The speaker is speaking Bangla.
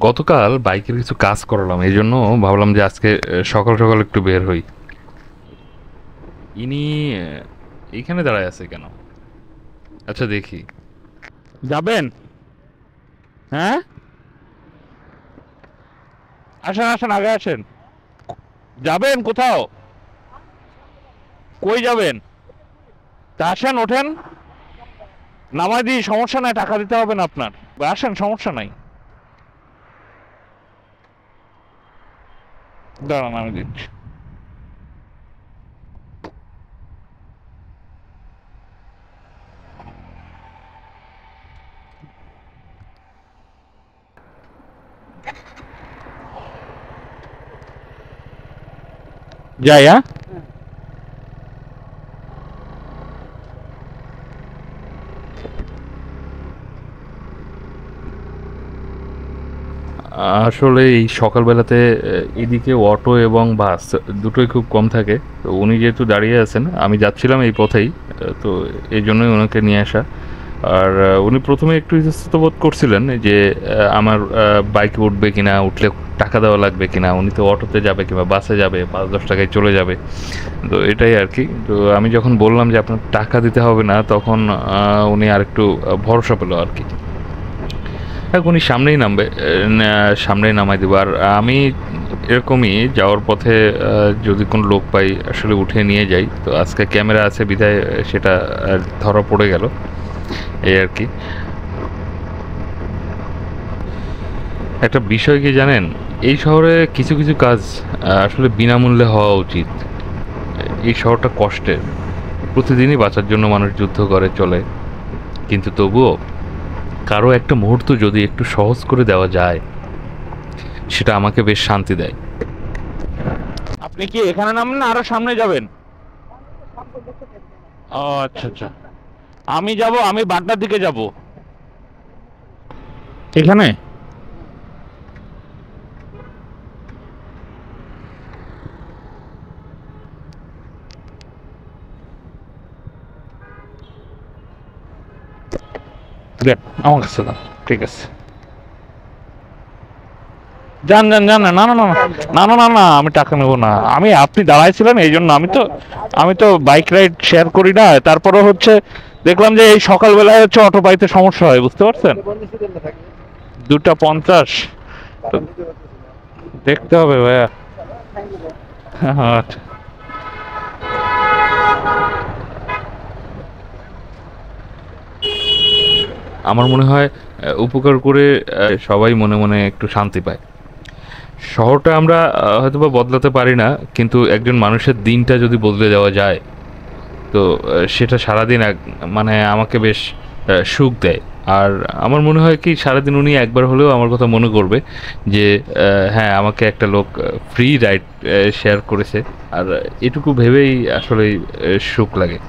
গতকাল বাইকের কিছু কাজ করালাম, এই জন্য ভাবলাম যে আজকে সকাল সকাল একটু বের হই। ইনি এইখানে দাঁড়ায় আছে কেন? আচ্ছা দেখি। যাবেন? হ্যাঁ, আসেন আসেন, আগে আসেন। যাবেন কোথাও? কই যাবেন? তা আসেন, ওঠেন। নামাই দিই, সমস্যা নাই, টাকা দিতে হবে না আপনার। আসেন, সমস্যা নাই। দাঁড়ান, আমি দিচ্ছি। যাই, হ্যাঁ। আসলে এই সকালবেলাতে এদিকে অটো এবং বাস দুটোই খুব কম থাকে। তো উনি যেহেতু দাঁড়িয়ে আছেন, আমি যাচ্ছিলাম এই পথেই, তো এই জন্যই ওনাকে নিয়ে আসা। আর উনি প্রথমে একটু ইতস্তত বোধ করছিলেন যে আমার বাইকে উঠবে কিনা, উঠলে টাকা দেওয়া লাগবে কিনা, উনি তো অটোতে যাবে কিংবা বাসে যাবে, 5-10 টাকায় চলে যাবে। তো এটাই আর কি। তো আমি যখন বললাম যে আপনার টাকা দিতে হবে না, তখন উনি আরেকটু ভরসা পেলো আর কি। হ্যাঁ, উনি সামনেই নামবে, সামনেই নামাই দেবো। আর আমি এরকমই যাওয়ার পথে যদি কোনো লোক পাই আসলে উঠিয়ে নিয়ে যাই। তো আজকে ক্যামেরা আছে বিধায় সেটা ধরা পড়ে গেল, এই আর কি। একটা বিষয় কি জানেন, এই শহরে কিছু কিছু কাজ আসলে বিনামূল্যে হওয়া উচিত। এই শহরটা কষ্টের, প্রতিদিনই বাঁচার জন্য মানুষ যুদ্ধ করে চলে, কিন্তু তবুও কারো একটা মুহূর্ত যদি একটু সহজ করে দেওয়া যায়, সেটা আমাকে বেশ শান্তি দেয়। আপনি কি এখানে নামবেন না আরো সামনে যাবেন? ও আচ্ছা আচ্ছা। আমি যাব, আমি বাড্ডার দিকে যাব। এখানে দেখ, আমার কাছে দাও। ঠিক আছে, যান যান যান। না না না না না না না না, আমি টাকা নেবো না। আমি, আপনি দাঁড়াইছিলেন এই জন্য। আমি তো বাইক রাইড শেয়ার করি না, তারপরে হচ্ছে দেখলাম যে এই সকালবেলায় হচ্ছে অটো পাইতে সমস্যা হয়, বুঝতে পারছেন। 2টা 50। তো দেখতে হবে ভাইয়া। আচ্ছা। আমার মনে হয় উপকার করে সবাই মনে মনে একটু শান্তি পায়। শহরটা আমরা হয়তোবা বদলাতে পারি না, কিন্তু একজন মানুষের দিনটা যদি বদলে দেওয়া যায়, তো সেটা সারাদিন মানে আমাকে বেশ সুখ দেয়। আর আমার মনে হয় কি, সারাদিন উনি একবার হলেও আমার কথা মনে করবে যে হ্যাঁ, আমাকে একটা লোক ফ্রি রাইড শেয়ার করেছে। আর এটুকু ভেবেই আসলে সুখ লাগে।